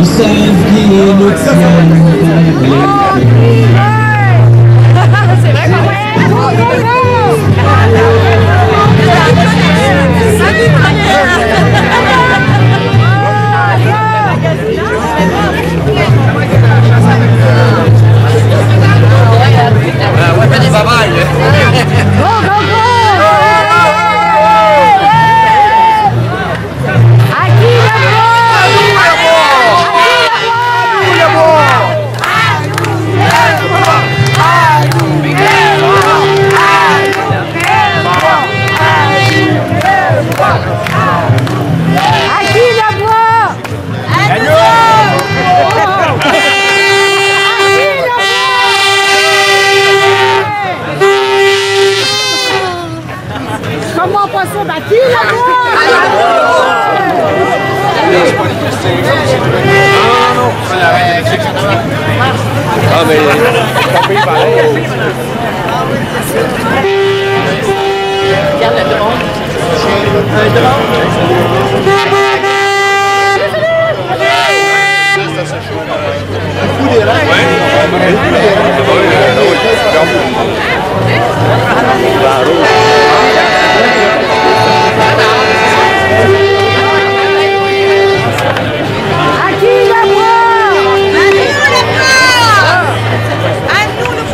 Ils savent qui nous tiennent par les c'est vrai qu'on Comment passer battu là-bas? Ah mais pareil. Regarde le drone. Un drone.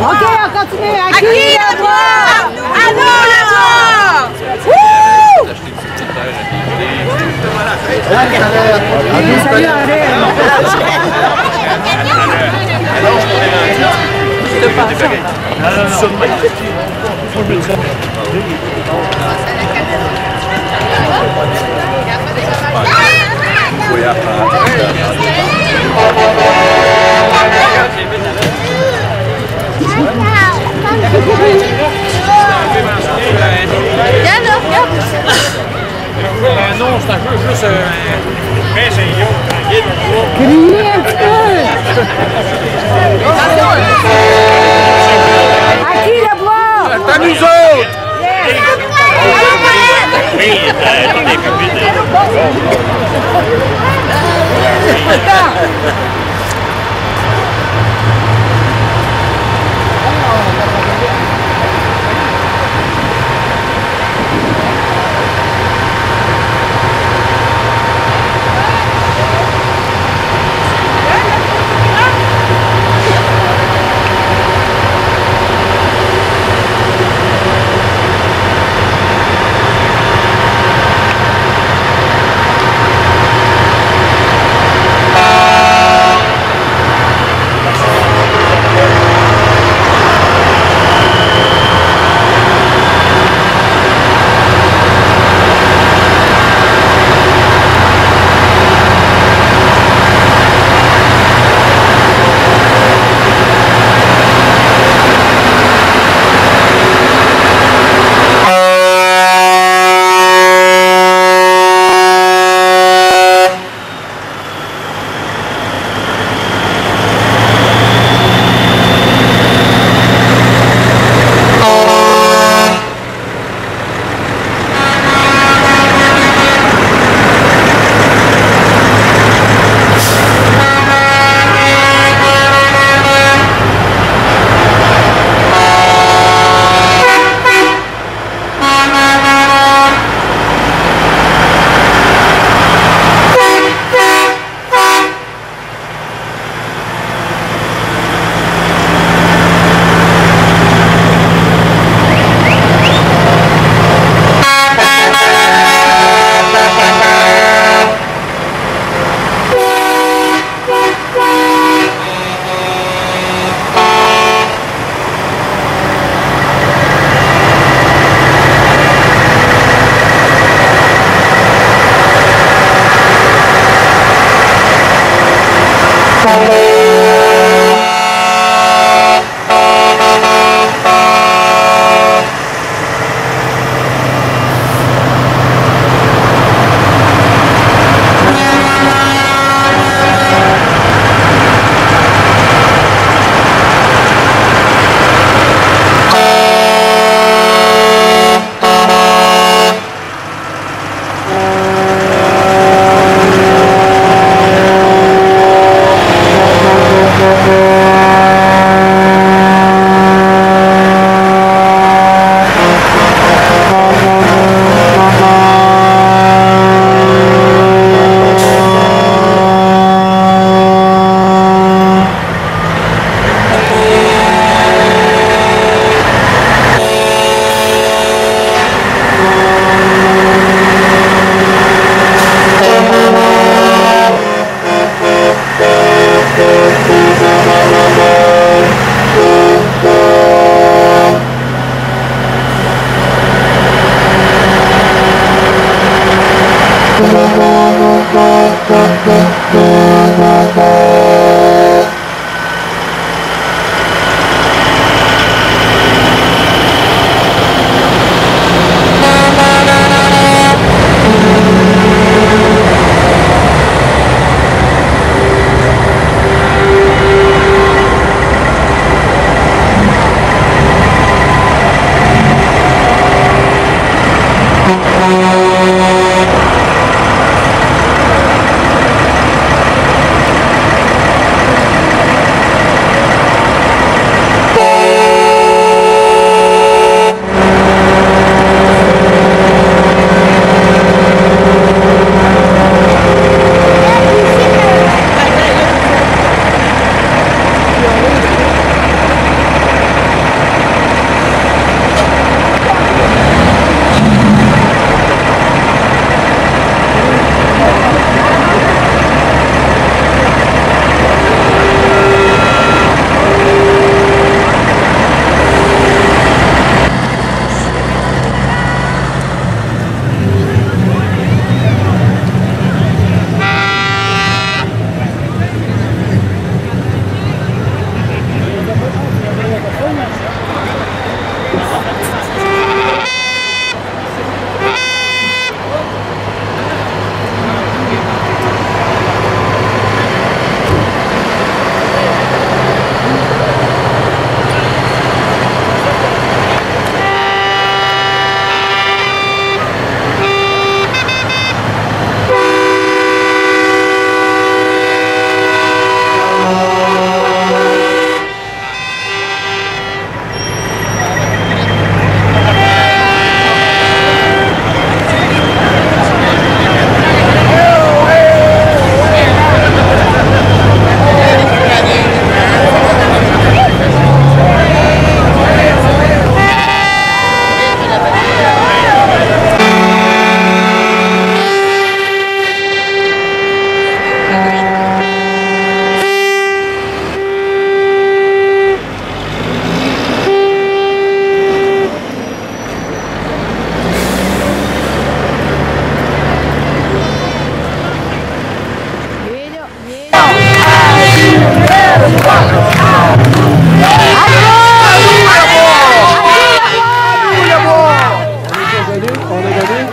Ok, on continue. À qui la voix? À nous la voix! Salut André. Non, c'est un peu juste Criez un petit peu. À qui la voix? à nous autres!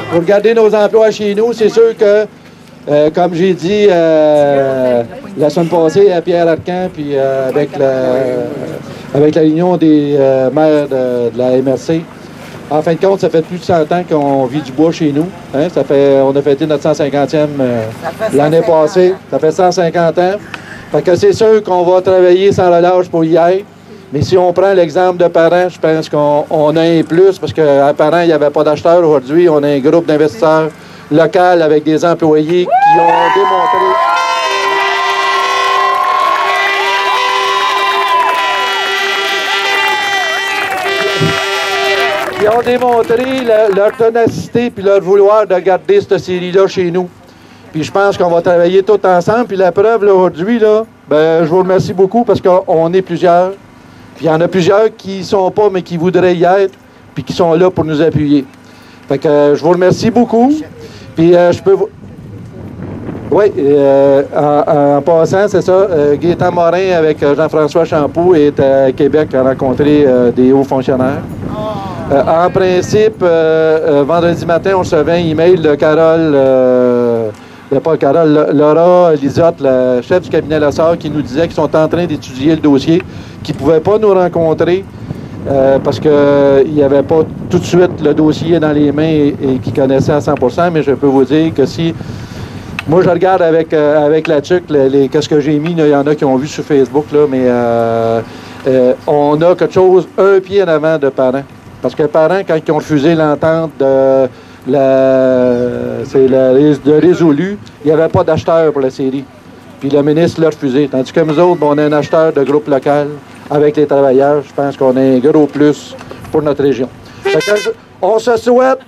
Pour garder nos emplois chez nous, c'est sûr que, comme j'ai dit la semaine passée à Pierre Arcan, puis avec la Union des maires de la MRC, en fin de compte, ça fait plus de 100 ans qu'on vit du bois chez nous. Hein? On a fêté notre 150e l'année passée. Ça fait 150 ans. Fait que c'est sûr qu'on va travailler sans relâche pour y être. Mais si on prend l'exemple de Parent, je pense qu'on a un plus, parce qu'à Parent, il n'y avait pas d'acheteurs aujourd'hui. On a un groupe d'investisseurs locaux avec des employés qui ont démontré... Qui ont démontré leur ténacité puis leur vouloir de garder cette série-là chez nous. Puis je pense qu'on va travailler tous ensemble. Puis la preuve, là, aujourd'hui, là, ben, je vous remercie beaucoup parce qu'on est plusieurs. Puis il y en a plusieurs qui ne sont pas, mais qui voudraient y être, puis qui sont là pour nous appuyer. Fait que je vous remercie beaucoup. Puis je peux vous... Oui, en passant, c'est ça, Gaétan Morin avec Jean-François Champoux est à Québec à rencontrer des hauts fonctionnaires. En principe, vendredi matin, on recevait un email de Carole, pas Carole, Laura Lisotte, la chef du cabinet Lassard, qui nous disait qu'ils sont en train d'étudier le dossier, qu'ils ne pouvaient pas nous rencontrer parce qu'il n'y avait pas tout de suite le dossier dans les mains et qu'ils connaissaient à 100%, mais je peux vous dire que si... Moi, je regarde avec la TUC, qu'est-ce que j'ai mis, il y en a qui ont vu sur Facebook, là, mais on a quelque chose, un pied en avant de Parent. Parce que Parent, quand ils ont refusé l'entente de Résolu, il n'y avait pas d'acheteur pour la série. Puis le ministre l'a refusé. Tandis que nous autres, on a un acheteur de groupe local avec les travailleurs. Je pense qu'on a un gros plus pour notre région. Fait que on se souhaite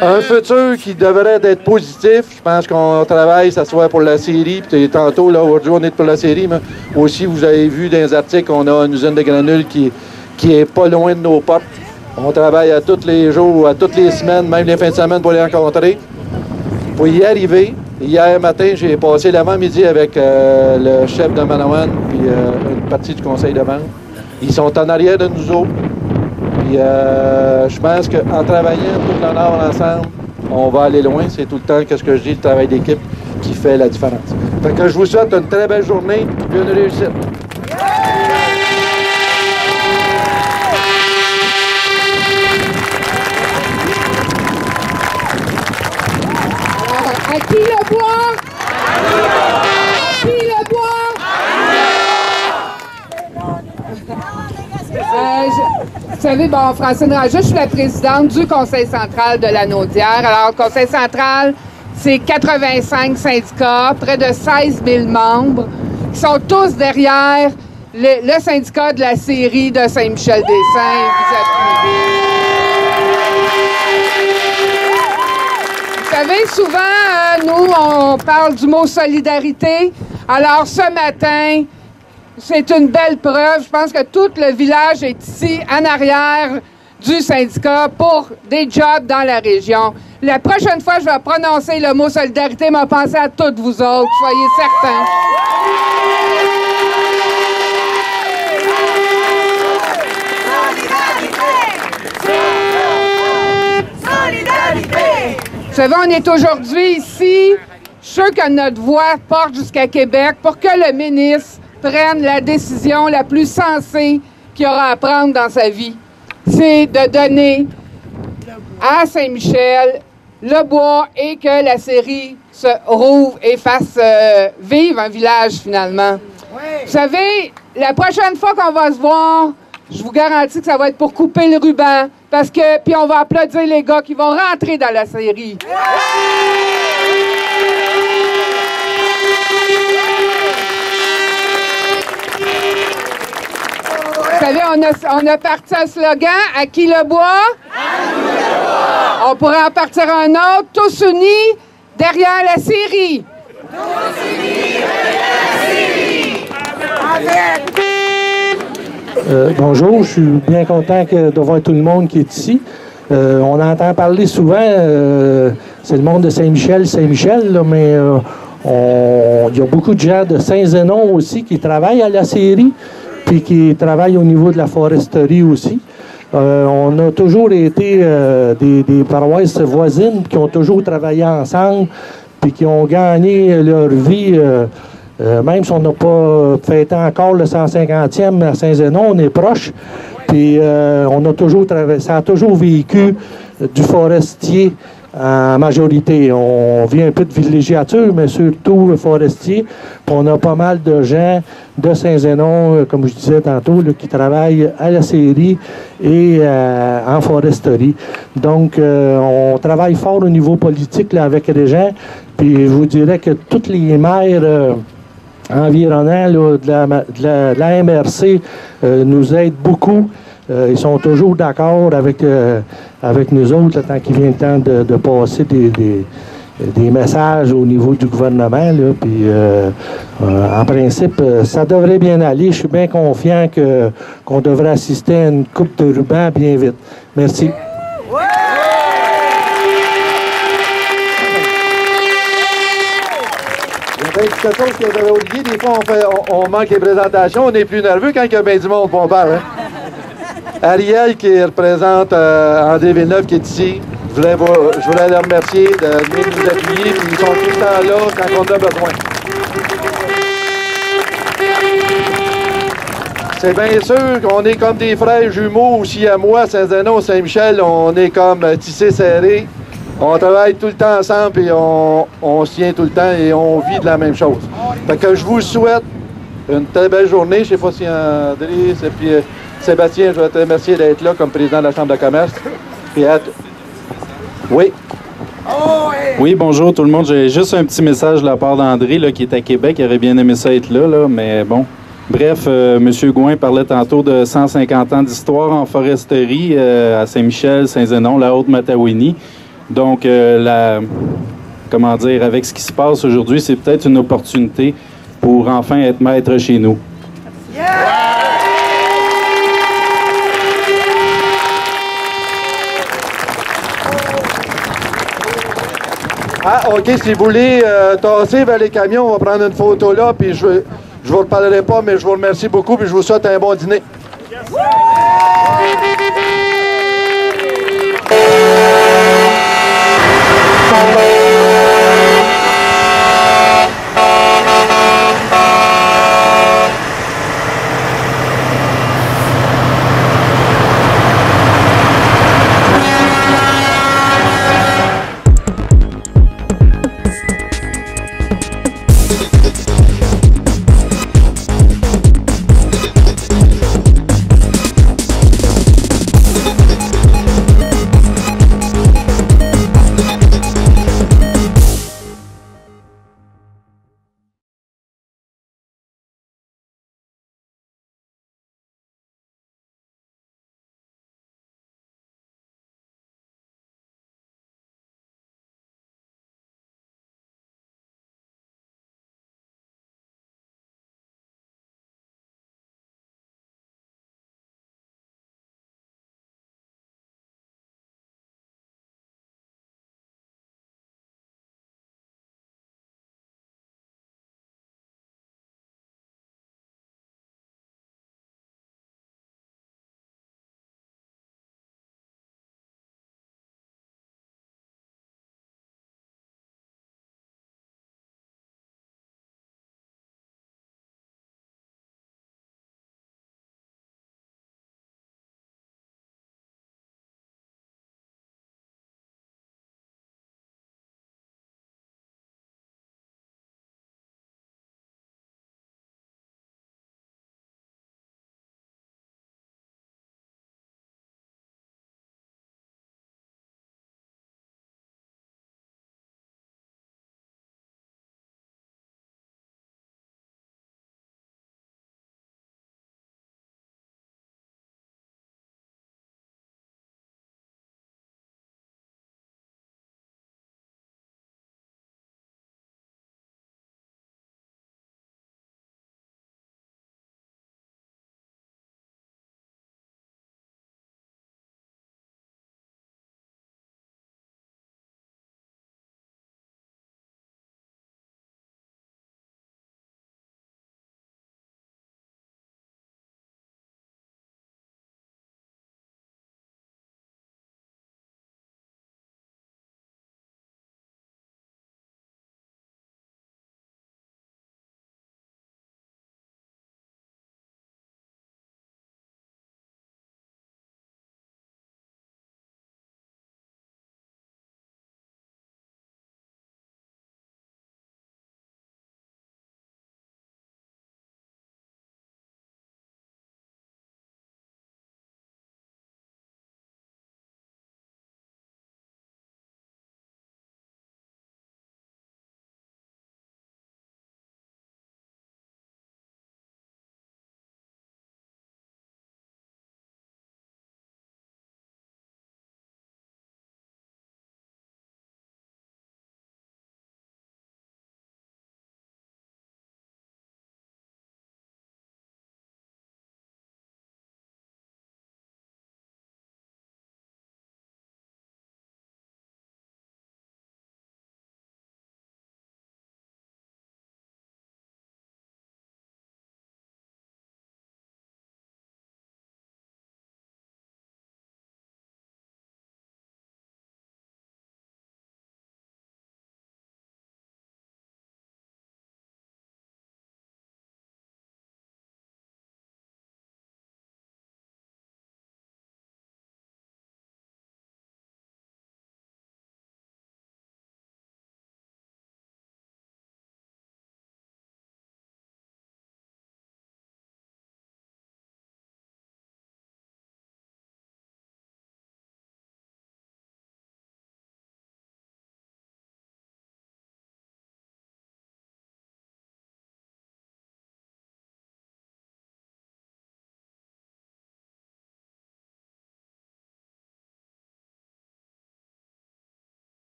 un futur qui devrait être positif. Je pense qu'on travaille, ça soit pour la série. Puis tantôt, là, aujourd'hui, on est pour la série, mais aussi, vous avez vu dans les articles, on a une usine de granules qui est pas loin de nos portes. On travaille à tous les jours, à toutes les semaines, même les fins de semaine pour les rencontrer. Pour y arriver, Hier matin, j'ai passé l'avant-midi avec le chef de Manawan puis une partie du conseil de vente. Ils sont en arrière de nous autres. Puis je pense qu'en travaillant tout le Nord ensemble, on va aller loin. C'est tout le temps, qu'est-ce que je dis, le travail d'équipe qui fait la différence. Fait que je vous souhaite une très belle journée et une réussite. À qui le bois? À qui le bois? Vous savez, bon, Francine Raja, je suis la présidente du Conseil central de la Naudière. Alors, le Conseil central, c'est 85 syndicats, près de 16 000 membres, qui sont tous derrière le syndicat de la série de Saint-Michel-des-Saints. Vous savez, souvent, nous, on parle du mot solidarité. Alors, ce matin, c'est une belle preuve. Je pense que tout le village est ici, en arrière du syndicat, pour des jobs dans la région. La prochaine fois, je vais prononcer le mot solidarité, mais pensez à toutes vous autres, soyez certains. Vous savez, on est aujourd'hui ici. Je suis sûr que notre voix porte jusqu'à Québec pour que le ministre prenne la décision la plus sensée qu'il aura à prendre dans sa vie. C'est de donner à Saint-Michel le bois et que la série se rouvre et fasse vivre un village, finalement. Vous savez, la prochaine fois qu'on va se voir, je vous garantis que ça va être pour couper le ruban. Parce que, puis on va applaudir les gars qui vont rentrer dans la série. Vous savez, on a parti un slogan, à qui le bois? À qui le bois? On pourrait en partir un autre, tous unis derrière la série. Tous unis derrière la série. Bonjour, je suis bien content de voir tout le monde qui est ici. On entend parler souvent, c'est le monde de Saint-Michel, là, mais il y a beaucoup de gens de Saint-Zénon aussi qui travaillent à la série, puis qui travaillent au niveau de la foresterie aussi. On a toujours été des paroisses voisines qui ont toujours travaillé ensemble, puis qui ont gagné leur vie. Même si on n'a pas fêté encore le 150e à Saint-Zénon, on est proche. Puis on a toujours travaillé, ça a toujours vécu du forestier en majorité. On vient un peu de villégiature, mais surtout forestier. Puis on a pas mal de gens de Saint-Zénon, comme je disais tantôt, là, qui travaillent à la série et en foresterie. Donc, on travaille fort au niveau politique là, avec les gens. Puis je vous dirais que toutes les maires environnants là, de la MRC nous aident beaucoup. Ils sont toujours d'accord avec nous autres là, tant qu'il vient le temps de passer des messages au niveau du gouvernement. Là, puis, en principe, ça devrait bien aller. Je suis bien confiant qu'on devrait assister à une coupe de ruban bien vite. Merci. Quelque chose que j'avais oublié, des fois on manque les présentations, on est plus nerveux quand il y a bien du monde qu'on parle. Hein? Ariel qui représente André Villeneuve qui est ici, je voulais les remercier de venir nous appuyer, puis ils sont tout le temps là quand on a besoin. C'est bien sûr qu'on est comme des frères jumeaux aussi à moi, Saint-Zénon, Saint-Michel, on est comme tissés serrés. On travaille tout le temps ensemble et on se tient tout le temps et on vit de la même chose. Fait que je vous souhaite une très belle journée. Je ne sais pas si André et puis Sébastien, je vais te remercier d'être là comme président de la Chambre de commerce. Oui. Oui, bonjour tout le monde. J'ai juste un petit message de la part d'André là, qui est à Québec. Il aurait bien aimé ça être là, mais bon. Bref, M. Gouin parlait tantôt de 150 ans d'histoire en foresterie à Saint-Michel, Saint-Zénon, la Haute-Matawini. Donc, comment dire, avec ce qui se passe aujourd'hui, c'est peut-être une opportunité pour enfin être maître chez nous. Yeah! Ah, OK, si vous voulez tasser vers les camions, on va prendre une photo là, puis je vous reparlerai pas, mais je vous remercie beaucoup, puis je vous souhaite un bon dîner. Yes,